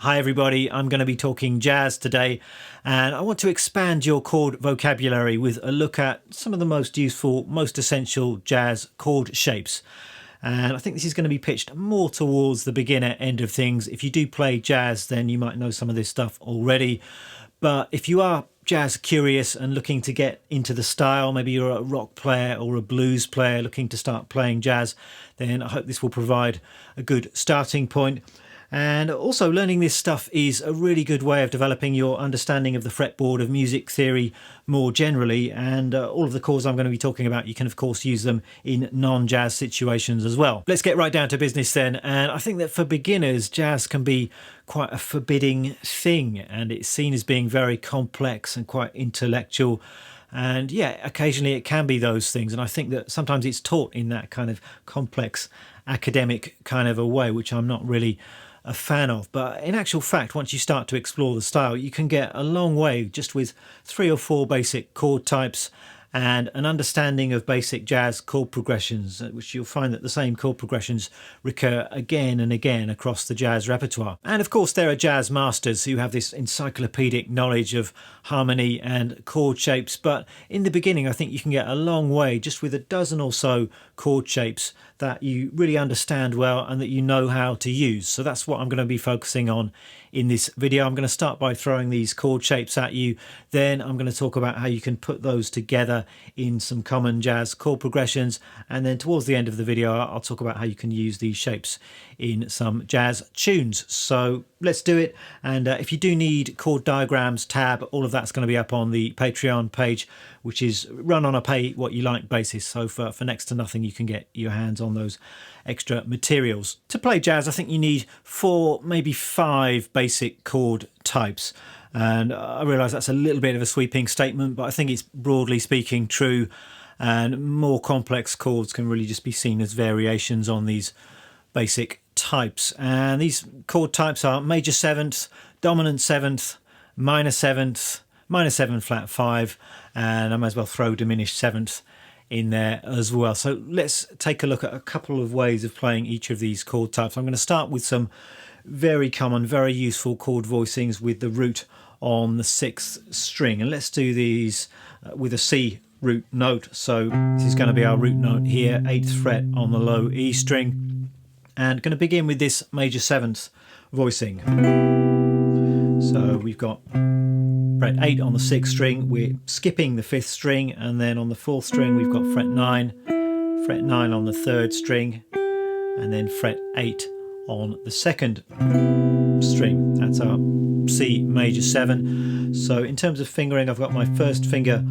Hi everybody, I'm going to be talking jazz today, and I want to expand your chord vocabulary with a look at some of the most useful, most essential jazz chord shapes. And I think this is going to be pitched more towards the beginner end of things. If you do play jazz, then you might know some of this stuff already. But if you are jazz curious and looking to get into the style, maybe you're a rock player or a blues player looking to start playing jazz, then I hope this will provide a good starting point. And also, learning this stuff is a really good way of developing your understanding of the fretboard, of music theory more generally, and all of the chords I'm going to be talking about, you can of course use them in non-jazz situations as well. Let's get right down to business then, and I think that for beginners, jazz can be quite a forbidding thing, and it's seen as being very complex and quite intellectual. And yeah, occasionally it can be those things, and I think that sometimes it's taught in that kind of complex academic kind of a way, which I'm not really a fan of. But in actual fact, once you start to explore the style, you can get a long way just with 3 or 4 basic chord types and an understanding of basic jazz chord progressions, which you'll find that the same chord progressions recur again and again across the jazz repertoire. And of course there are jazz masters who have this encyclopedic knowledge of harmony and chord shapes, but in the beginning I think you can get a long way just with a dozen or so chord shapes that you really understand well and that you know how to use. So that's what I'm going to be focusing on in this video. I'm going to start by throwing these chord shapes at you, then I'm going to talk about how you can put those together in some common jazz chord progressions, and then towards the end of the video I'll talk about how you can use these shapes in some jazz tunes. So let's do it. And if you do need chord diagrams tab, all of that's going to be up on the Patreon page, which is run on a pay what you like basis. So for next to nothing you can get your hands on those extra materials. To play jazz I think you need 4, maybe 5 basic chord types. And I realise that's a little bit of a sweeping statement, but I think it's broadly speaking true, and more complex chords can really just be seen as variations on these basic types. And these chord types are major 7th, dominant 7th, minor 7th, minor 7 flat 5, and I might as well throw diminished 7th in there as well. So let's take a look at a couple of ways of playing each of these chord types. I'm going to start with some very common, very useful chord voicings with the root on the 6th string, and let's do these with a C root note. So this is going to be our root note here, 8th fret on the low E string, and going to begin with this major 7th voicing. So we've got fret 8 on the 6th string, we're skipping the 5th string, and then on the 4th string we've got fret 9 on the 3rd string, and then fret 8 on the 2nd string. That's our C major 7. So in terms of fingering, I've got my first finger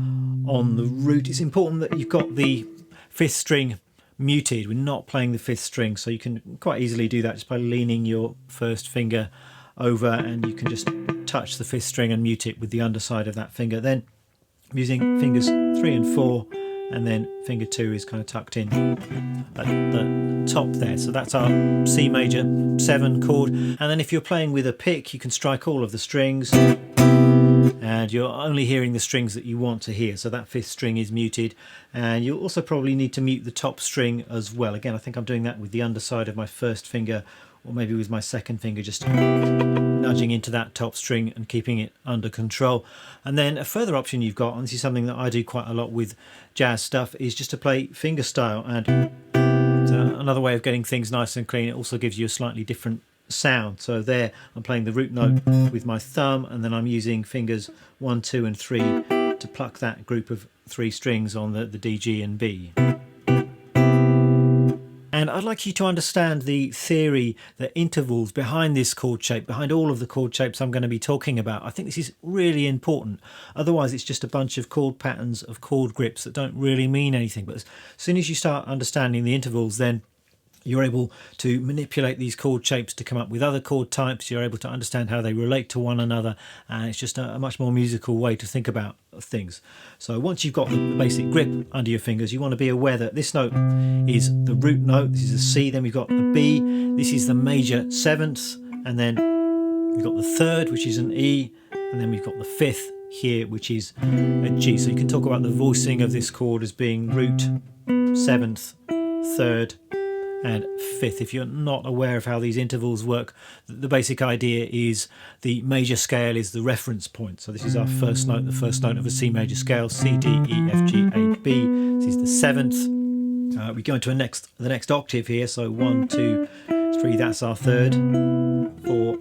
on the root. It's important that you've got the 5th string muted. We're not playing the 5th string, so you can quite easily do that just by leaning your first finger over, and you can just touch the 5th string and mute it with the underside of that finger. Then I'm using fingers 3 and 4, and then finger 2 is kind of tucked in at the top there. So that's our C major 7 chord. And then if you're playing with a pick, you can strike all of the strings, and you're only hearing the strings that you want to hear. So that 5th string is muted, and you'll also probably need to mute the top string as well. Again, I think I'm doing that with the underside of my first finger, or maybe with my second finger, just nudging into that top string and keeping it under control. And then a further option you've got, and this is something that I do quite a lot with jazz stuff, is just to play fingerstyle. And another way of getting things nice and clean. It also gives you a slightly different sound. So there I'm playing the root note with my thumb, and then I'm using fingers 1, 2 and 3 to pluck that group of 3 strings on the D, G and B. And I'd like you to understand the theory, the intervals behind this chord shape, behind all of the chord shapes I'm going to be talking about. I think this is really important. Otherwise it's just a bunch of chord patterns of chord grips that don't really mean anything. But as soon as you start understanding the intervals, then you're able to manipulate these chord shapes to come up with other chord types. You're able to understand how they relate to one another, and it's just a much more musical way to think about things. So once you've got the basic grip under your fingers, you want to be aware that this note is the root note. This is a C. Then we've got the B. This is the major 7th, and then we've got the 3rd, which is an E, and then we've got the 5th here, which is a G. So you can talk about the voicing of this chord as being root, 7th, 3rd, and fifth. If you're not aware of how these intervals work, the basic idea is the major scale is the reference point. So this is our first note, the first note of a C major scale, C, D, E, F, G, A, B. This is the seventh. We go into the next octave here. So 1, 2, 3, that's our third. 4,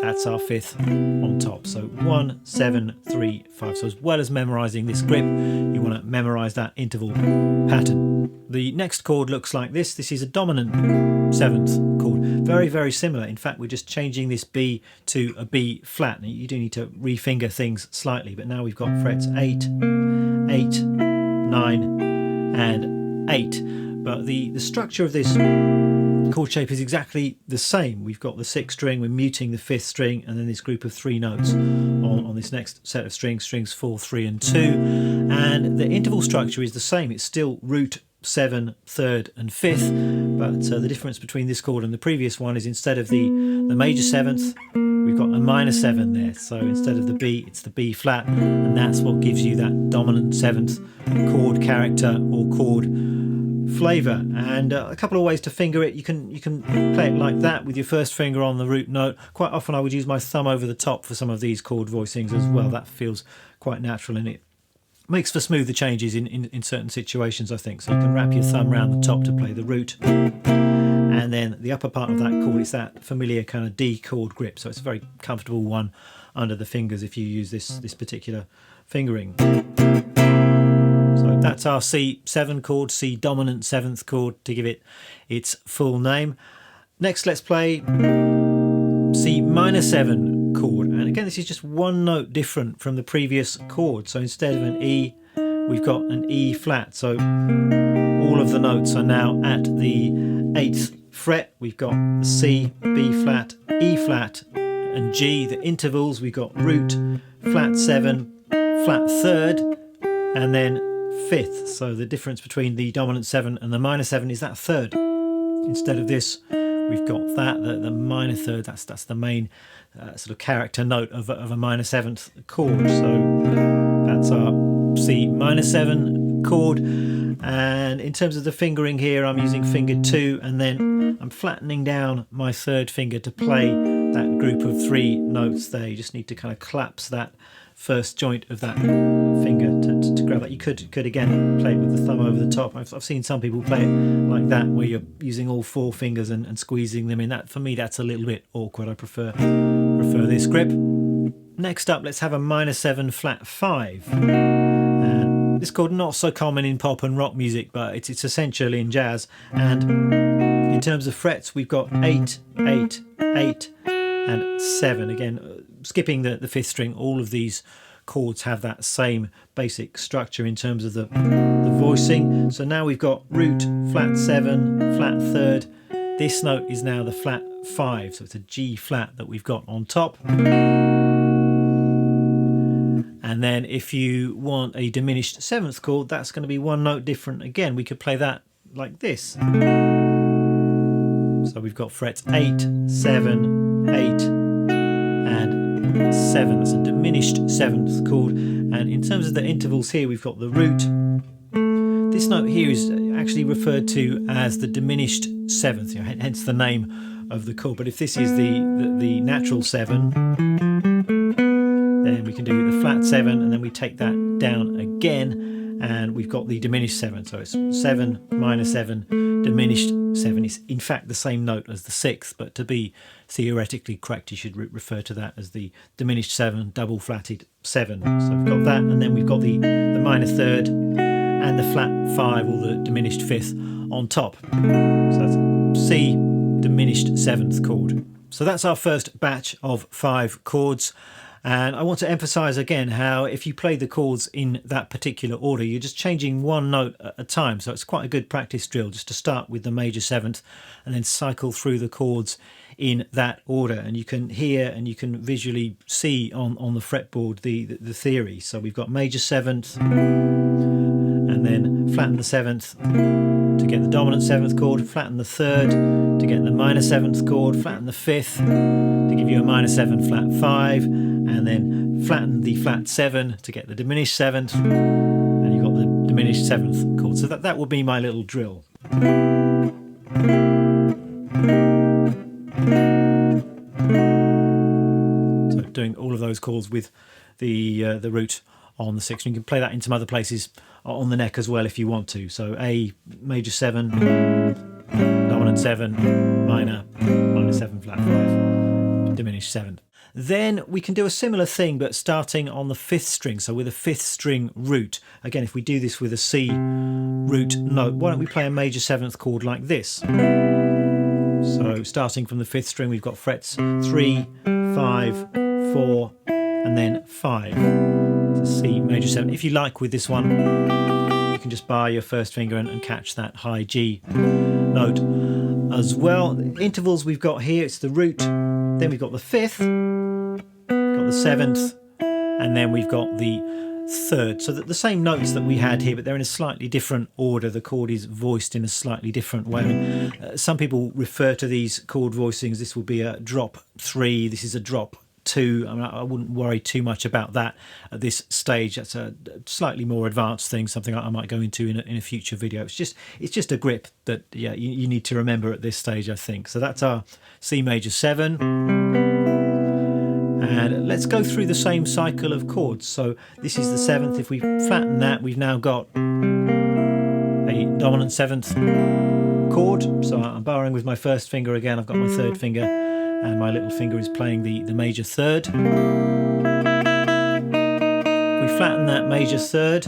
that's our fifth on top. So 1, 7, 3, 5. So as well as memorising this grip, you want to memorise that interval pattern. The next chord looks like this. This is a dominant seventh chord. Very, very similar. In fact, we're just changing this B to a B flat. Now, you do need to refinger things slightly, but now we've got frets 8, 8, 9, and 8. But the structure of this chord shape is exactly the same. We've got the sixth string, we're muting the fifth string, and then this group of 3 notes on this next set of strings 4, 3, and 2. And the interval structure is the same. It's still root, 7, third, and fifth. But the difference between this chord and the previous one is instead of the major seventh, we've got a minor 7 there. So instead of the B, it's the B flat, and that's what gives you that dominant seventh chord character or chord flavour. And a couple of ways to finger it. You can play it like that with your first finger on the root note. Quite often I would use my thumb over the top for some of these chord voicings as well. That feels quite natural, and it makes for smoother changes in certain situations, I think. So you can wrap your thumb around the top to play the root, and then the upper part of that chord is that familiar kind of D chord grip. So it's a very comfortable one under the fingers if you use this particular fingering. So that's our C7 chord, C dominant seventh chord, to give it its full name. Next, let's play C minor 7 chord. And again, this is just one note different from the previous chord. So instead of an E, we've got an E flat. So all of the notes are now at the 8th fret. We've got C, B flat, E flat, and G. The intervals, we've got root, flat 7, flat third, and then fifth. So the difference between the dominant 7 and the minor 7 is that third. Instead of this, we've got that, the minor third. That's the main sort of character note of a minor 7th chord. So that's our C minor 7 chord. And in terms of the fingering here, I'm using finger 2, and then I'm flattening down my third finger to play that group of 3 notes there. You just need to kind of collapse that first joint of that finger to grab that. You could again play it with the thumb over the top. I've seen some people play it like that, where you're using all 4 fingers and squeezing them in. That, for me, that's a little bit awkward. I prefer this grip. Next up, let's have a minor 7 flat 5. And this chord not so common in pop and rock music, but it's essential in jazz. And in terms of frets, we've got 8, 8, 8, and 7. Again, skipping the fifth string, all of these chords have that same basic structure in terms of the voicing. So now we've got root, flat 7, flat third. This note is now the flat 5, so it's a G flat that we've got on top. And then if you want a diminished 7th chord, that's going to be one note different again. We could play that like this. So we've got frets 8, 7, 8, and 7. That's a diminished 7th chord. And in terms of the intervals here, we've got the root. This note here is actually referred to as the diminished 7th, hence the name of the chord. But if this is the natural 7, then we can do the flat 7, and then we take that down again, and we've got the diminished 7. So it's 7, minor 7, diminished 7. It's in fact the same note as the 6th, but to be theoretically correct, you should refer to that as the diminished 7, double flatted 7. So we've got that, and then we've got the minor 3rd and the flat 5, or the diminished 5th on top. So that's C diminished 7th chord. So that's our first batch of 5 chords. And I want to emphasize again how if you play the chords in that particular order, you're just changing one note at a time. So it's quite a good practice drill just to start with the major 7th and then cycle through the chords in that order. And you can hear and you can visually see on the fretboard the theory. So we've got major 7th and then flatten the 7th to get the dominant 7th chord, flatten the 3rd to get the minor 7th chord, flatten the 5th to give you a minor 7 flat 5, and then flatten the flat 7 to get the diminished 7th, and you've got the diminished 7th chord. So that will be my little drill. So doing all of those chords with the root on the 6th string. You can play that in some other places on the neck as well if you want to. So A major 7, dominant 7, minor 7 flat 5, diminished 7th. Then we can do a similar thing but starting on the 5th string, so with a 5th string root. Again, if we do this with a C root note, why don't we play a major 7th chord like this? So starting from the 5th string, we've got frets 3, 5, 4 and then 5. So C major 7. If you like with this one, you can just bar your first finger and catch that high G note as well. The intervals we've got here, it's the root, then we've got the 5th, got the 7th, and then we've got the 3rd. So that the same notes that we had here, but they're in a slightly different order. The chord is voiced in a slightly different way. I mean, some people refer to these chord voicings. This will be a drop 3, this is a drop 2. I mean, I wouldn't worry too much about that at this stage. That's a slightly more advanced thing, something I might go into in a future video. It's just a grip that you need to remember at this stage, I think. So that's our C major 7. And let's go through the same cycle of chords. So this is the 7th. If we flatten that, we've now got a dominant 7th chord. So I'm barring with my first finger again. I've got my 3rd finger and my little finger is playing the major 3rd. We flatten that major 3rd,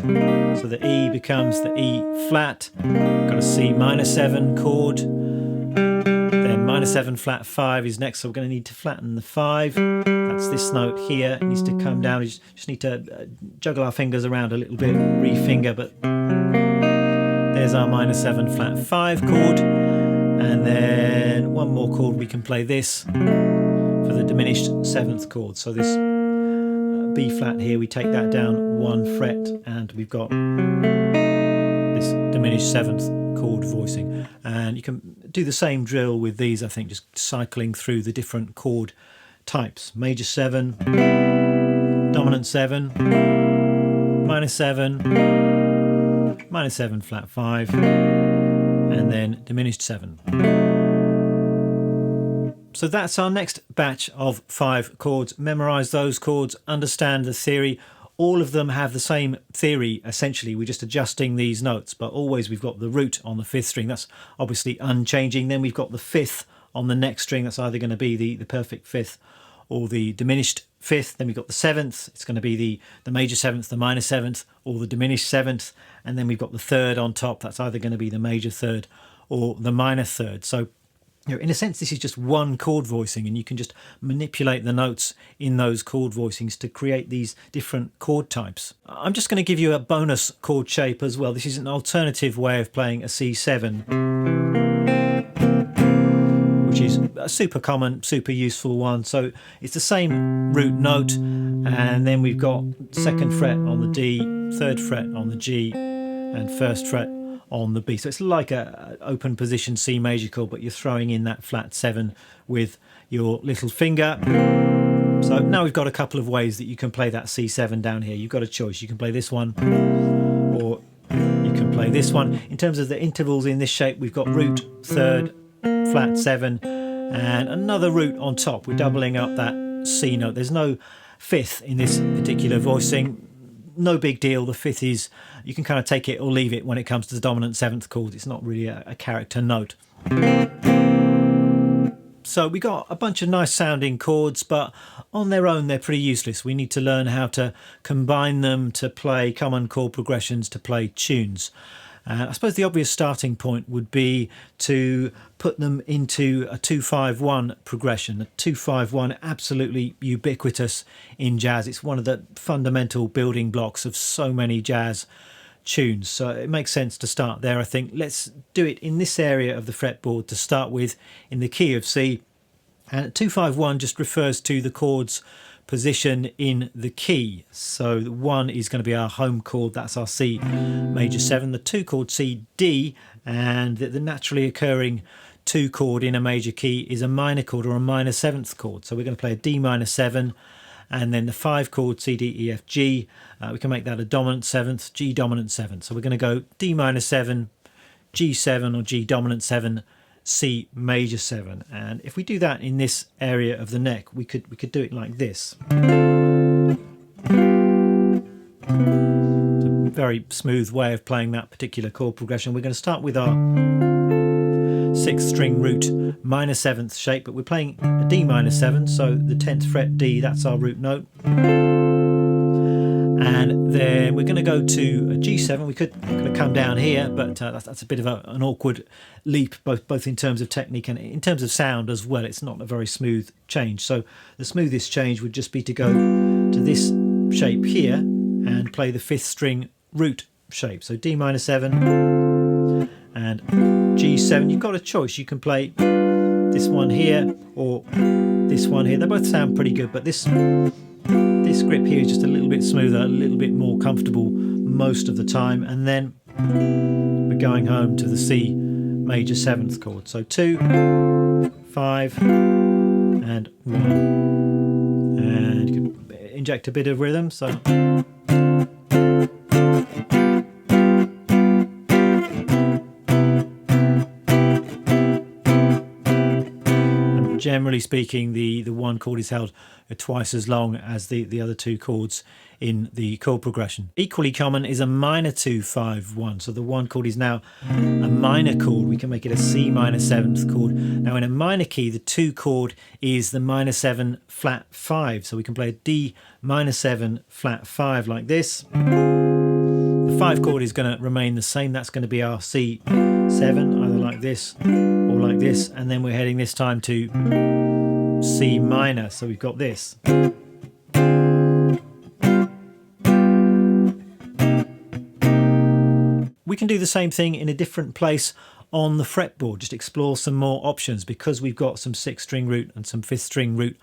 so the E becomes the E flat. Got a C minor 7 chord. Then minor 7 flat 5 is next, so we're going to need to flatten the 5. That's this note here. It needs to come down. We just need to juggle our fingers around a little bit, re-finger, but there's our minor 7 flat 5 chord. And then one more chord, we can play this for the diminished 7th chord. So this B flat here, we take that down 1 fret and we've got this diminished 7th chord voicing. And you can do the same drill with these, I think, just cycling through the different chord types. Major 7, dominant 7, minor 7, minor 7 flat 5, and then diminished 7. So that's our next batch of 5 chords. Memorize those chords, understand the theory. All of them have the same theory, essentially. We're just adjusting these notes, but always we've got the root on the 5th string. That's obviously unchanging. Then we've got the 5th on the next string. That's either going to be the perfect 5th or the diminished 5th. Then we've got the 7th. It's going to be the major 7th, the minor 7th, or the diminished 7th. And then we've got the 3rd on top. That's either going to be the major 3rd or the minor 3rd. So, in a sense, this is just one chord voicing, and you can just manipulate the notes in those chord voicings to create these different chord types. I'm just going to give you a bonus chord shape as well. This is an alternative way of playing a C7, which is a super common, super useful one. So it's the same root note, and then we've got 2nd fret on the D, 3rd fret on the G, and 1st fret on the B. So it's like a open position C major chord, but you're throwing in that flat 7 with your little finger. So now we've got a couple of ways that you can play that C7 down here. You've got a choice. You can play this one, or you can play this one. In terms of the intervals in this shape, we've got root, 3rd, flat 7, and another root on top. We're doubling up that C note. There's no 5th in this particular voicing. No big deal. The 5th is, you can kind of take it or leave it when it comes to the dominant 7th chord. It's not really a character note. So we got a bunch of nice sounding chords, but on their own they're pretty useless. We need to learn how to combine them to play common chord progressions, to play tunes. I suppose the obvious starting point would be to put them into a 2-5-1 progression. A 2-5-1, absolutely ubiquitous in jazz. It's one of the fundamental building blocks of so many jazz tunes. So it makes sense to start there, I think. Let's do it in this area of the fretboard to start with, in the key of C. And 2-5-1 just refers to the chord's position in the key. So the 1 is going to be our home chord, that's our C major 7. The 2 chord C, D, and the naturally occurring 2 chord in a major key is a minor chord or a minor 7th chord. So we're going to play a D minor 7, and then the 5 chord C, D, E, F, G. We can make that a dominant 7th, G dominant 7. So we're going to go D minor 7, G7 or G dominant 7, C major 7. And if we do that in this area of the neck, we could do it like this. It's a very smooth way of playing that particular chord progression. We're going to start with our 6th string root minor 7th shape, but we're playing a D minor 7, so the 10th fret D, that's our root note. And then we're going to go to a G7. We could come down here, but that's a bit of an awkward leap, both in terms of technique and in terms of sound as well. It's not a very smooth change. So the smoothest change would just be to go to this shape here and play the 5th string root shape. So D minor 7 and G7. You've got a choice. You can play this one here or this one here. They both sound pretty good, but this grip here is just a little bit smoother, a little bit more comfortable most of the time. And then we're going home to the C major 7th chord. So 2, 5 and 1. And you can inject a bit of rhythm. So generally speaking, the one chord is held twice as long as the other two chords in the chord progression. Equally common is a minor 2, 5, 1. So the one chord is now a minor chord. We can make it a C minor 7th chord. Now in a minor key, the 2 chord is the minor 7 flat 5. So we can play a D minor 7 flat 5 like this. The 5 chord is going to remain the same. That's going to be our C7, either like this or like this. And then we're heading this time to C minor. So we've got this. We can do the same thing in a different place on the fretboard, just explore some more options. Because we've got some 6th string root and some 5th string root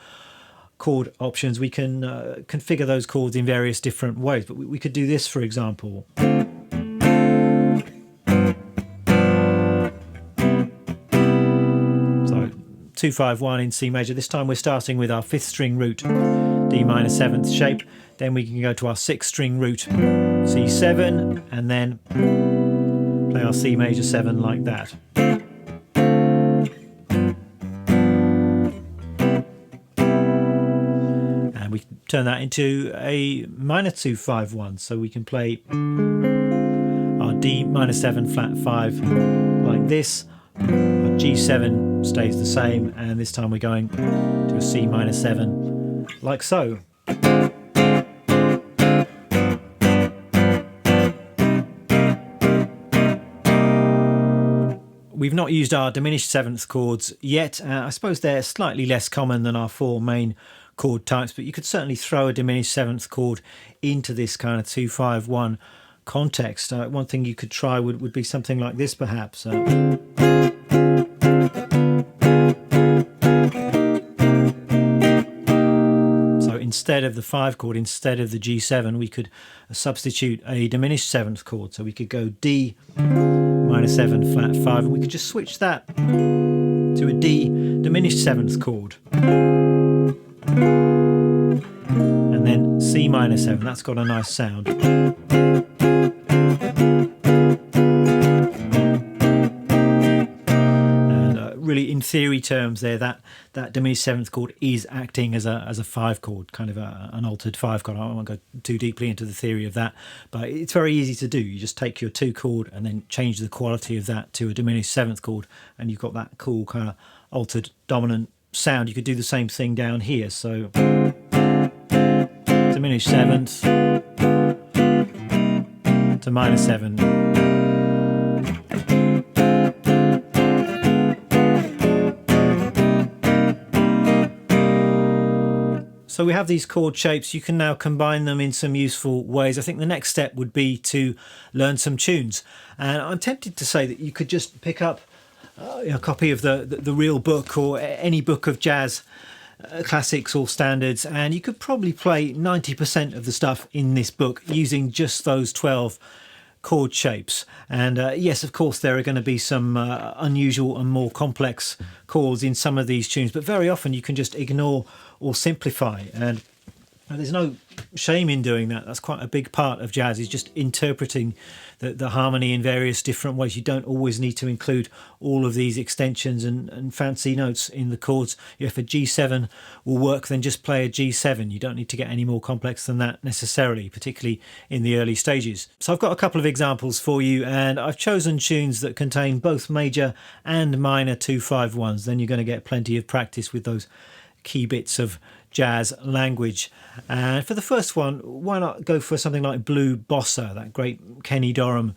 chord options, we can configure those chords in various different ways. But we could do this, for example. So 2, 5, 1 in C major. This time we're starting with our 5th string root D minor 7th shape. Then we can go to our 6th string root C7 and then play our C major 7 like that. And we turn that into a minor 2, 5, 1. So we can play our D minor 7 flat 5 like this. Our G7 stays the same, and this time we're going to a C minor 7 like so. We've not used our diminished 7th chords yet. I suppose they're slightly less common than our 4 main chord types, but you could certainly throw a diminished 7th chord into this kind of 2, 5, 1 context. One thing you could try would be something like this, perhaps. So instead of the 5 chord, instead of the G7, we could substitute a diminished 7th chord. So we could go D minor 7 flat 5, and we could just switch that to a D diminished 7th chord. And then C minor 7, that's got a nice sound. Really, in theory terms there, that diminished 7th chord is acting as a 5 chord, kind of an altered 5 chord. I won't go too deeply into the theory of that, but it's very easy to do. You just take your 2 chord and then change the quality of that to a diminished 7th chord, and you've got that cool kind of altered dominant sound. You could do the same thing down here. So diminished 7th to minor 7. So we have these chord shapes. You can now combine them in some useful ways. I think the next step would be to learn some tunes. And I'm tempted to say that you could just pick up a copy of the real book or any book of jazz classics or standards, and you could probably play 90% of the stuff in this book using just those 12 chord shapes. And yes, of course, there are going to be some unusual and more complex chords in some of these tunes, but very often you can just ignore or simplify. And there's no shame in doing that. That's quite a big part of jazz, is just interpreting the harmony in various different ways. You don't always need to include all of these extensions and fancy notes in the chords. If a G7 will work, then just play a G7. You don't need to get any more complex than that necessarily, particularly in the early stages. So I've got a couple of examples for you, and I've chosen tunes that contain both major and minor 2-5-1s. Then you're going to get plenty of practice with those key bits of jazz language. And for the first one, why not go for something like Blue Bossa, that great Kenny Dorham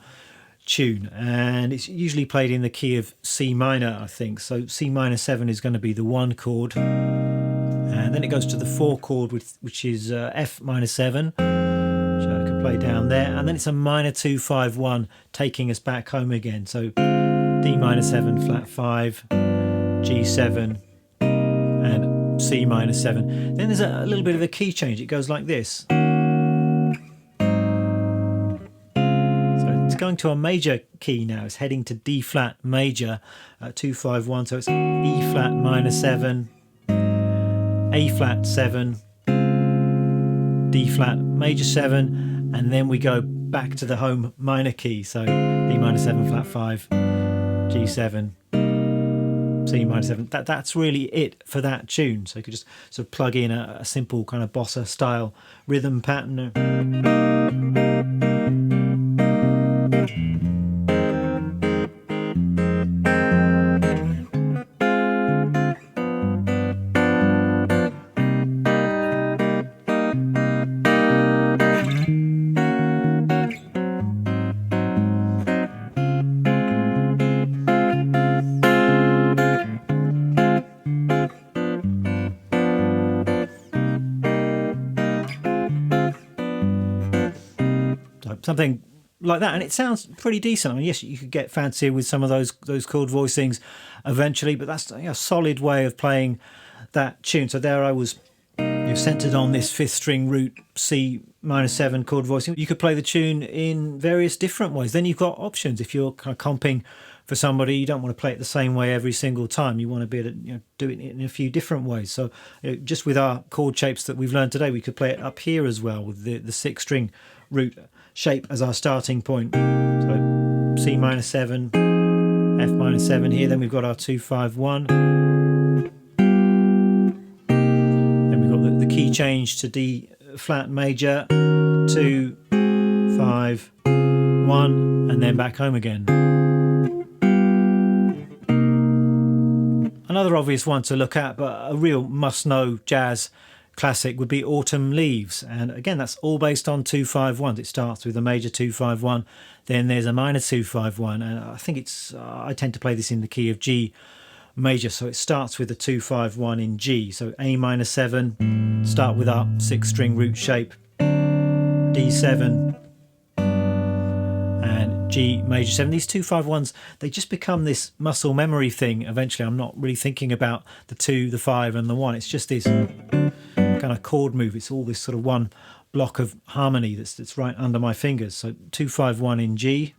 tune, and it's usually played in the key of C minor, I think. So C minor 7 is going to be the 1 chord, and then it goes to the 4 chord, which is F minor 7, which I can play down there, and then it's a minor 2-5-1 taking us back home again. So D minor 7 flat 5, G7, and C minor 7. Then there's a little bit of a key change. It goes like this. So it's going to a major key now. It's heading to D flat major, 2-5-1. So it's E flat minor 7, A flat 7, D flat major 7, and then we go back to the home minor key. So D minor 7 flat 5, G7, C minor 7. That's really it for that tune. So you could just sort of plug in a simple kind of bossa style rhythm pattern. Something like that, and it sounds pretty decent. I mean, yes, you could get fancier with some of those chord voicings eventually, but that's a solid way of playing that tune. So there I was, centered on this 5th string root C minor 7 chord voicing. You could play the tune in various different ways. Then you've got options. If you're kind of comping for somebody, you don't want to play it the same way every single time. You want to be able to do it in a few different ways. So just with our chord shapes that we've learned today, we could play it up here as well with the 6th string root shape as our starting point. So C minor 7, F minor 7 here, then we've got our 2-5-1. Then we've got the key change to D flat major, 2, 5, 1, and then back home again. Another obvious one to look at, but a real must-know jazz classic, would be Autumn Leaves, and again that's all based on 2-5-1s. It starts with a major 2-5-1, then there's a minor 2-5-1, and I think I tend to play this in the key of G major, so it starts with a 2-5-1 in G. So A minor 7, start with our 6th string root shape, D7 and G major 7. These 2-5-1s, they just become this muscle memory thing eventually. I'm not really thinking about the 2, the 5 and the 1. It's just this kind of chord move. It's all this sort of one block of harmony that's right under my fingers. So 2-5-1 in G.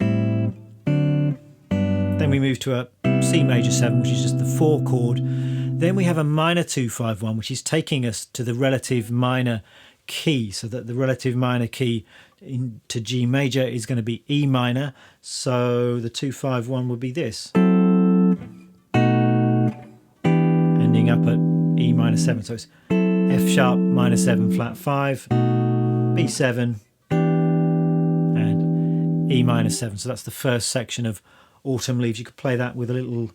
Then we move to a C major 7, which is just the 4 chord. Then we have a minor 2-5-1, which is taking us to the relative minor key. So that the relative minor key into G major is going to be E minor. So the 2-5-1 would be this, ending up at E minor 7. So it's F sharp minor 7 flat 5, B7 and E minor 7. So that's the first section of Autumn Leaves. You could play that with a little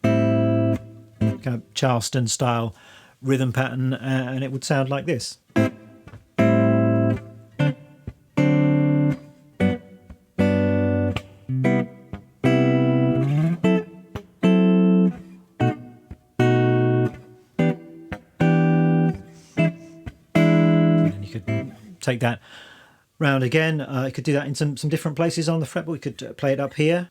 kind of Charleston style rhythm pattern, and it would sound like this. Take that round again. I could do that in some different places on the fretboard. We could play it up here.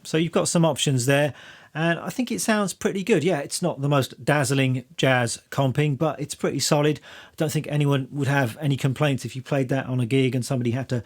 So you've got some options there, and I think it sounds pretty good. Yeah, it's not the most dazzling jazz comping, but it's pretty solid. I don't think anyone would have any complaints if you played that on a gig and somebody had to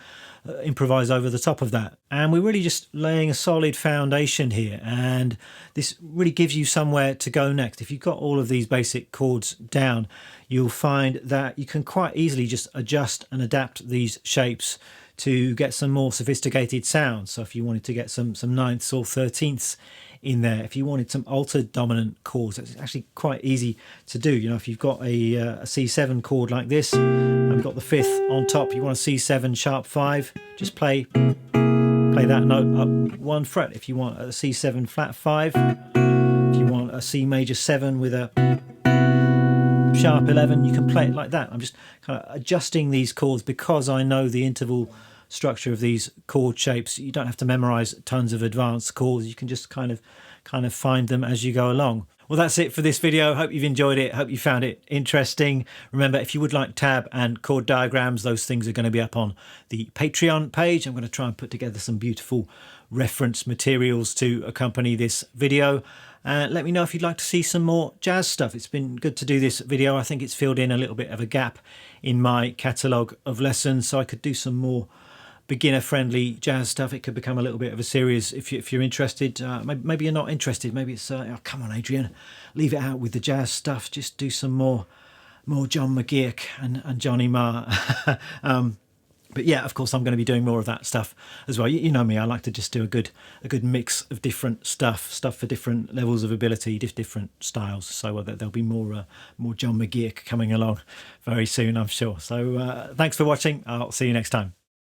improvise over the top of that. And we're really just laying a solid foundation here, and this really gives you somewhere to go next. If you've got all of these basic chords down, you'll find that you can quite easily just adjust and adapt these shapes to get some more sophisticated sounds. So if you wanted to get some ninths or 13ths in there, if you wanted some altered dominant chords, it's actually quite easy to do. You know, if you've got a C7 chord like this and we've got the 5th on top, you want a C7 sharp 5, just play that note up 1 fret. If you want a C7 flat 5, if you want a C major 7 with a sharp 11, you can play it like that. I'm just kind of adjusting these chords because I know the interval structure of these chord shapes. You don't have to memorize tons of advanced chords. You can just kind of find them as you go along. Well, that's it for this video. Hope you've enjoyed it. Hope you found it interesting. Remember, if you would like tab and chord diagrams, those things are going to be up on the Patreon page. I'm going to try and put together some beautiful reference materials to accompany this video. Let me know if you'd like to see some more jazz stuff. It's been good to do this video. I think it's filled in a little bit of a gap in my catalogue of lessons, so I could do some more beginner-friendly jazz stuff. It could become a little bit of a series if you're interested. Maybe you're not interested. Maybe it's, oh, come on, Adrian, leave it out with the jazz stuff. Just do some more John McGeoch and Johnny Marr. But yeah, of course, I'm going to be doing more of that stuff as well. You know me, I like to just do a good mix of different stuff for different levels of ability, different styles. So there'll be more John McGeoch coming along very soon, I'm sure. So thanks for watching. I'll see you next time.